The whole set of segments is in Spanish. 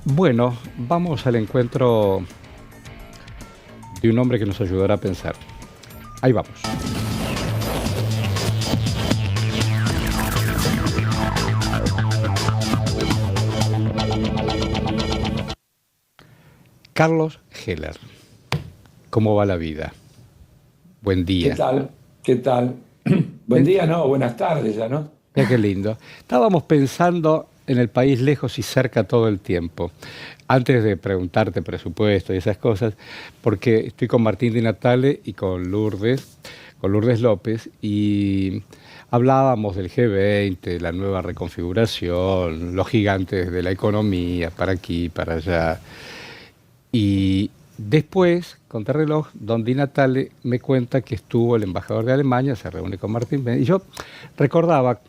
Bueno, vamos al encuentro de un hombre que nos ayudará a pensar. Ahí vamos. Carlos Heller. ¿Cómo va la vida? Buen ¿Qué día. tal? ¿Qué tal? Buen día, no, buenas tardes ya, ¿no? Mira qué lindo. Estábamos pensando en el país lejos y cerca todo el tiempo. Antes de preguntarte presupuesto y esas cosas, porque estoy con Martín Di Natale y con Lourdes López, y hablábamos del G20, la nueva reconfiguración, los gigantes de la economía, para aquí, para allá. Y después, contrarreloj, don Di Natale me cuenta que estuvo el embajador de Alemania, se reúne con Martín, y yo recordaba,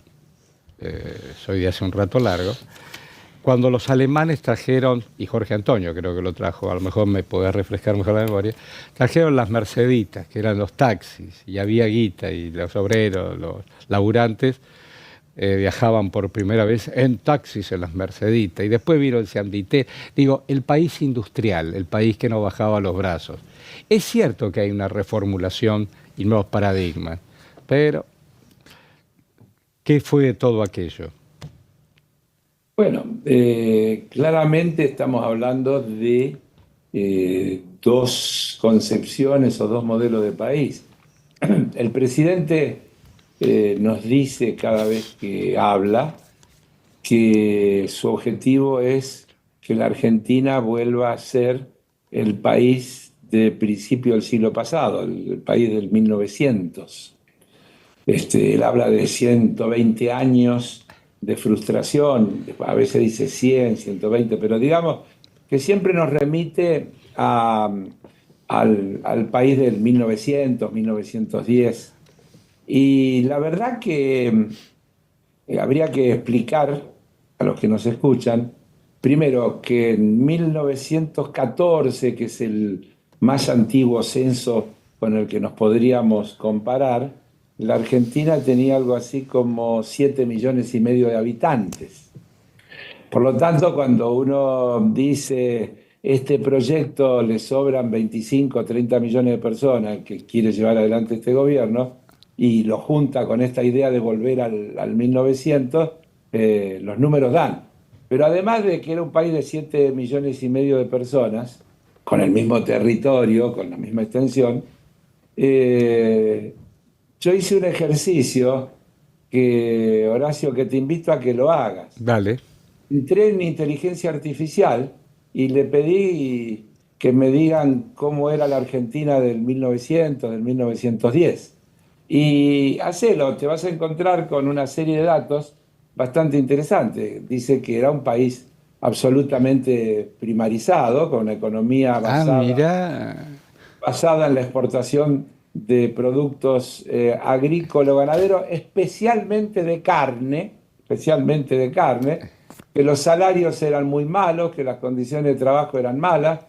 soy de hace un rato largo, cuando los alemanes trajeron, y Jorge Antonio creo que lo trajo, a lo mejor me podés refrescar mejor la memoria, trajeron las Merceditas, que eran los taxis, y había guita, y los obreros, los laburantes, viajaban por primera vez en taxis en las Merceditas, y después vino el Ciandité. Digo, el país industrial, el país que no bajaba los brazos. Es cierto que hay una reformulación y nuevos paradigmas, pero ¿qué fue de todo aquello? Bueno, claramente estamos hablando de dos concepciones o dos modelos de país. El presidente nos dice cada vez que habla que su objetivo es que la Argentina vuelva a ser el país de principio del siglo pasado, el país del 1900. Él habla de 120 años de frustración, a veces dice 100, 120, pero digamos que siempre nos remite al país del 1900, 1910. Y la verdad que habría que explicar a los que nos escuchan, primero que en 1914, que es el más antiguo censo con el que nos podríamos comparar, la Argentina tenía algo así como 7,5 millones de habitantes. Por lo tanto, cuando uno dice este proyecto le sobran 25 o 30 millones de personas que quiere llevar adelante este gobierno y lo junta con esta idea de volver al 1900, los números dan. Pero además de que era un país de 7,5 millones de personas, con el mismo territorio, con la misma extensión, eh, yo hice un ejercicio que, Horacio, que te invito a que lo hagas. Dale. Entré en inteligencia artificial y le pedí que me digan cómo era la Argentina del 1900, del 1910. Y hacelo, te vas a encontrar con una serie de datos bastante interesantes. Dice que era un país absolutamente primarizado, con una economía Ah, mira. basada en la exportación de productos agrícola-ganaderos, especialmente de carne, que los salarios eran muy malos, que las condiciones de trabajo eran malas,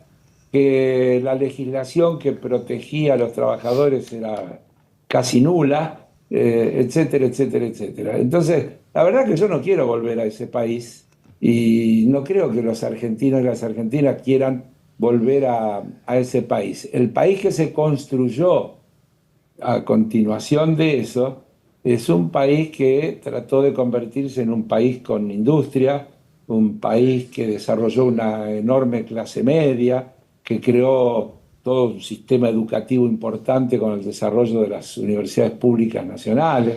que la legislación que protegía a los trabajadores era casi nula, etcétera, etcétera, etcétera. Entonces, la verdad que yo no quiero volver a ese país y no creo que los argentinos y las argentinas quieran volver a ese país. El país que se construyó a continuación de eso es un país que trató de convertirse en un país con industria, un país que desarrolló una enorme clase media, que creó todo un sistema educativo importante con el desarrollo de las universidades públicas nacionales,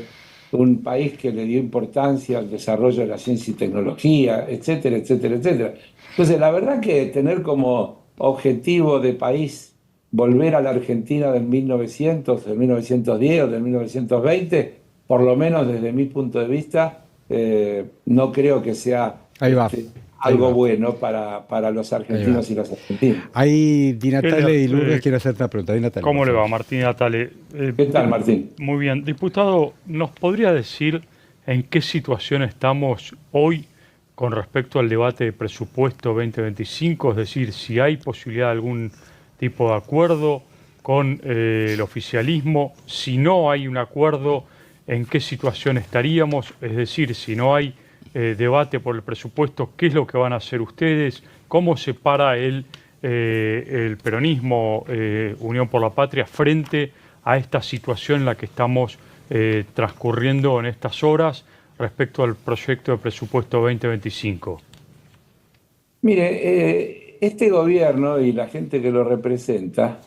un país que le dio importancia al desarrollo de la ciencia y tecnología, etcétera, etcétera, etcétera. Entonces, la verdad que tener como objetivo de país volver a la Argentina del 1900, del 1910 o del 1920, por lo menos desde mi punto de vista, no creo que sea Ahí va, ahí algo va, bueno para los ahí va. argentinos y las argentinas. Ahí Di Heller, Natale y Lourdes quiero hacerte una pregunta. Di Natale, por ¿cómo le favor. va, Martín Natale? ¿Qué tal, Martín? Muy bien. Diputado, ¿nos podría decir en qué situación estamos hoy con respecto al debate de presupuesto 2025? Es decir, si hay posibilidad de algún tipo de acuerdo con el oficialismo, si no hay un acuerdo, ¿en qué situación estaríamos? Es decir, si no hay debate por el presupuesto, ¿qué es lo que van a hacer ustedes? ¿Cómo se para el peronismo, Unión por la Patria, frente a esta situación en la que estamos transcurriendo en estas horas respecto al proyecto de presupuesto 2025? Mire, este gobierno y la gente que lo representa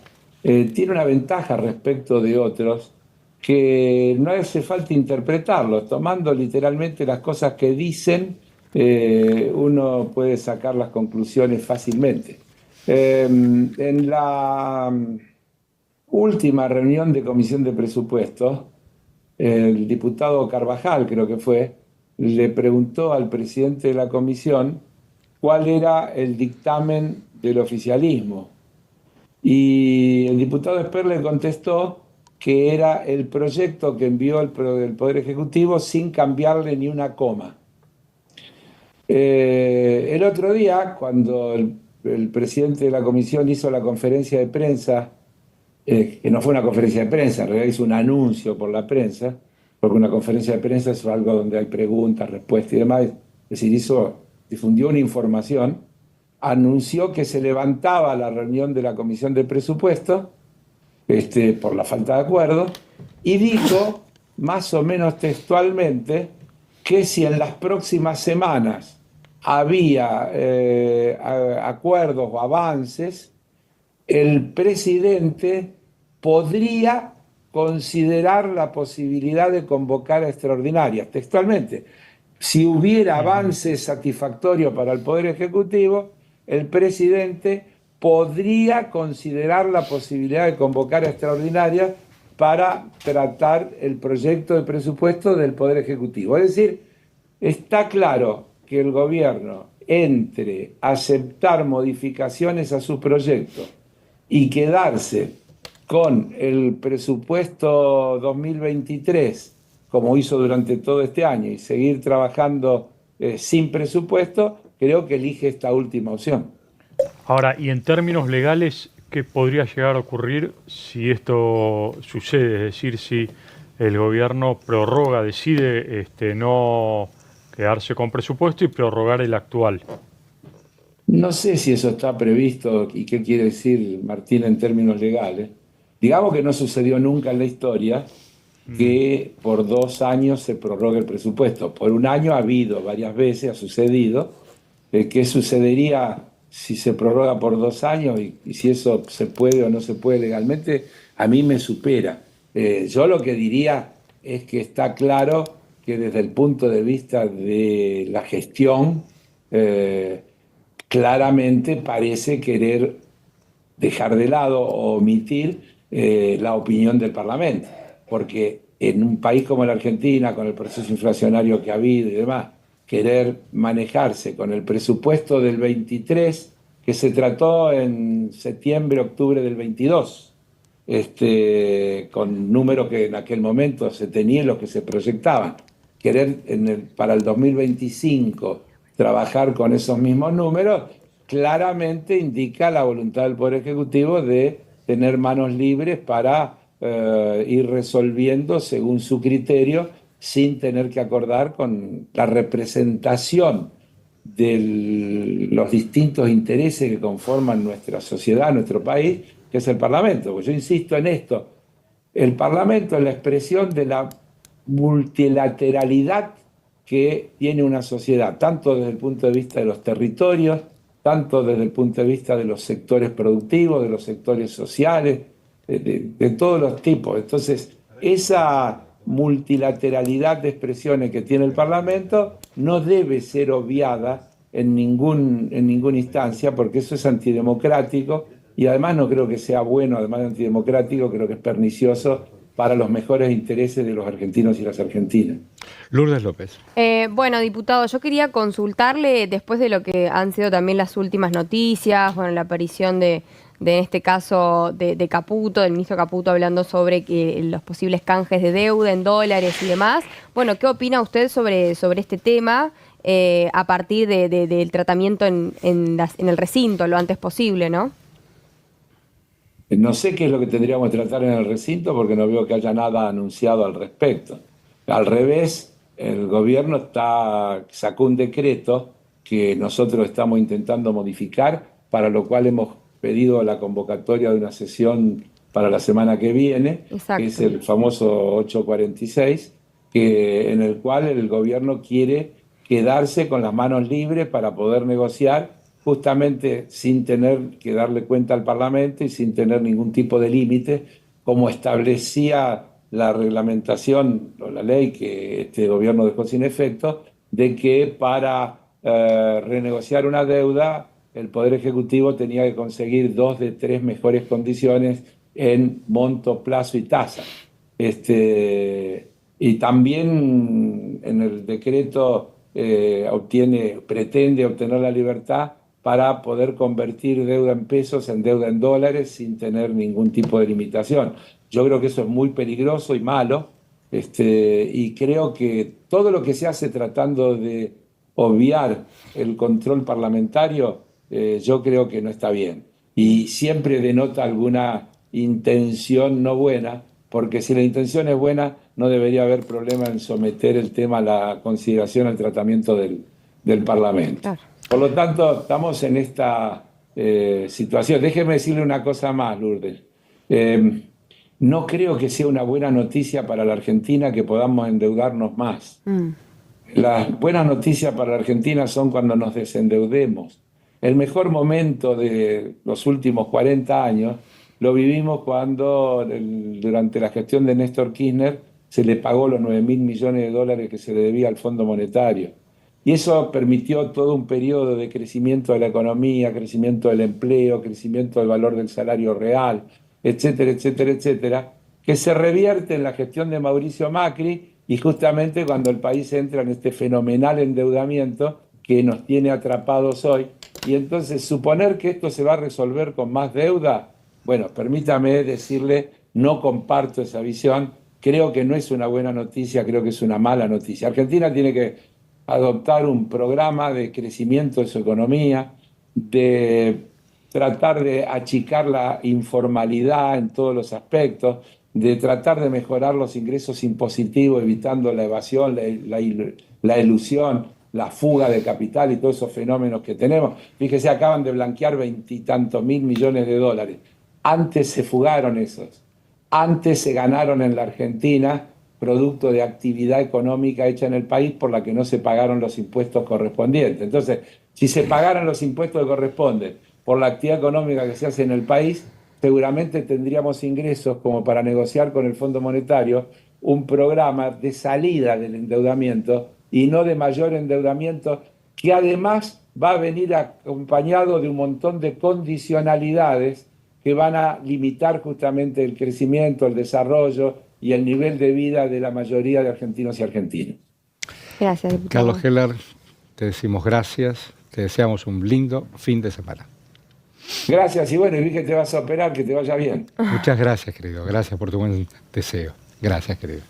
tiene una ventaja respecto de otros que no hace falta interpretarlos, tomando literalmente las cosas que dicen, uno puede sacar las conclusiones fácilmente. En la última reunión de comisión de presupuestos, el diputado Carvajal, creo que fue, le preguntó al presidente de la comisión cuál era el dictamen del oficialismo. Y el diputado Esper le contestó que era el proyecto que envió el Poder Ejecutivo sin cambiarle ni una coma. El otro día, cuando el presidente de la comisión hizo la conferencia de prensa, que no fue una conferencia de prensa, en realidad hizo un anuncio por la prensa, porque una conferencia de prensa es algo donde hay preguntas, respuestas y demás, es decir, difundió una información, anunció que se levantaba la reunión de la Comisión de Presupuesto por la falta de acuerdo, y dijo, más o menos textualmente, que si en las próximas semanas había acuerdos o avances, el presidente podría considerar la posibilidad de convocar a extraordinarias, textualmente. Si hubiera avances satisfactorios para el Poder Ejecutivo, el presidente podría considerar la posibilidad de convocar a extraordinarias para tratar el proyecto de presupuesto del Poder Ejecutivo. Es decir, está claro que el gobierno, entre aceptar modificaciones a su proyecto y quedarse con el presupuesto 2023, como hizo durante todo este año, y seguir trabajando sin presupuesto, creo que elige esta última opción. Ahora, y en términos legales, ¿qué podría llegar a ocurrir si esto sucede? Es decir, si el gobierno prorroga, decide no quedarse con presupuesto y prorrogar el actual. No sé si eso está previsto y qué quiere decir Martín en términos legales. Digamos que no sucedió nunca en la historia que por 2 años se prorrogue el presupuesto. Por un año ha habido varias veces, ha sucedido. ¿Qué sucedería si se prorroga por 2 años y si eso se puede o no se puede legalmente? A mí me supera. Yo lo que diría es que está claro que desde el punto de vista de la gestión, claramente parece querer dejar de lado o omitir la opinión del Parlamento, porque en un país como la Argentina, con el proceso inflacionario que ha habido y demás, querer manejarse con el presupuesto del 23, que se trató en septiembre, octubre del 22, con números que en aquel momento se tenían, los que se proyectaban, querer para el 2025 trabajar con esos mismos números, claramente indica la voluntad del Poder Ejecutivo de tener manos libres para ir resolviendo según su criterio, sin tener que acordar con la representación de los distintos intereses que conforman nuestra sociedad, nuestro país, que es el Parlamento. Pues yo insisto en esto, el Parlamento es la expresión de la multilateralidad que tiene una sociedad, tanto desde el punto de vista de los territorios, tanto desde el punto de vista de los sectores productivos, de los sectores sociales, de todos los tipos. Entonces, esa multilateralidad de expresiones que tiene el Parlamento no debe ser obviada en ninguna instancia, porque eso es antidemocrático y además no creo que sea bueno, además de antidemocrático, creo que es pernicioso para los mejores intereses de los argentinos y las argentinas. Lourdes López. Bueno, diputado, yo quería consultarle, después de lo que han sido también las últimas noticias, bueno, la aparición de en este caso de Caputo, del ministro Caputo, hablando sobre los posibles canjes de deuda en dólares y demás. Bueno, ¿qué opina usted sobre este tema a partir del tratamiento en el recinto lo antes posible, ¿no? No sé qué es lo que tendríamos que tratar en el recinto porque no veo que haya nada anunciado al respecto. Al revés, el gobierno sacó un decreto que nosotros estamos intentando modificar, para lo cual hemos pedido la convocatoria de una sesión para la semana que viene, Exacto. que es el famoso 846, en el cual el gobierno quiere quedarse con las manos libres para poder negociar, justamente sin tener que darle cuenta al Parlamento y sin tener ningún tipo de límite, como establecía la reglamentación o la ley que este gobierno dejó sin efecto, de que para renegociar una deuda el Poder Ejecutivo tenía que conseguir 2 de 3 mejores condiciones en monto, plazo y tasa. Y también en el decreto pretende obtener la libertad para poder convertir deuda en pesos en deuda en dólares sin tener ningún tipo de limitación. Yo creo que eso es muy peligroso y malo, y creo que todo lo que se hace tratando de obviar el control parlamentario, yo creo que no está bien. Y siempre denota alguna intención no buena, porque si la intención es buena, no debería haber problema en someter el tema a la consideración, al tratamiento del Parlamento. Claro. Por lo tanto, estamos en esta situación. Déjeme decirle una cosa más, Lourdes. No creo que sea una buena noticia para la Argentina que podamos endeudarnos más. Las buenas noticias para la Argentina son cuando nos desendeudemos. El mejor momento de los últimos 40 años lo vivimos cuando, durante la gestión de Néstor Kirchner, se le pagó los 9.000 millones de dólares que se le debía al Fondo Monetario. Y eso permitió todo un periodo de crecimiento de la economía, crecimiento del empleo, crecimiento del valor del salario real, etcétera, etcétera, etcétera, que se revierte en la gestión de Mauricio Macri, y justamente cuando el país entra en este fenomenal endeudamiento que nos tiene atrapados hoy. Y entonces suponer que esto se va a resolver con más deuda, bueno, permítame decirle, no comparto esa visión. Creo que no es una buena noticia, creo que es una mala noticia. Argentina tiene que adoptar un programa de crecimiento de su economía, de tratar de achicar la informalidad en todos los aspectos, de tratar de mejorar los ingresos impositivos, evitando la evasión, la ilusión, la fuga de capital y todos esos fenómenos que tenemos. Fíjese, acaban de blanquear 20 y tantos mil millones de dólares. Antes se fugaron esos. Antes se ganaron en la Argentina producto de actividad económica hecha en el país por la que no se pagaron los impuestos correspondientes. Entonces, si se pagaran los impuestos que corresponden por la actividad económica que se hace en el país, seguramente tendríamos ingresos como para negociar con el Fondo Monetario un programa de salida del endeudamiento y no de mayor endeudamiento, que además va a venir acompañado de un montón de condicionalidades que van a limitar justamente el crecimiento, el desarrollo y el nivel de vida de la mayoría de argentinos y argentinas. Gracias, diputado. Carlos Heller, te decimos gracias, te deseamos un lindo fin de semana. Gracias, y bueno, y vi que te vas a operar, que te vaya bien. Muchas gracias, querido. Gracias por tu buen deseo. Gracias, querido.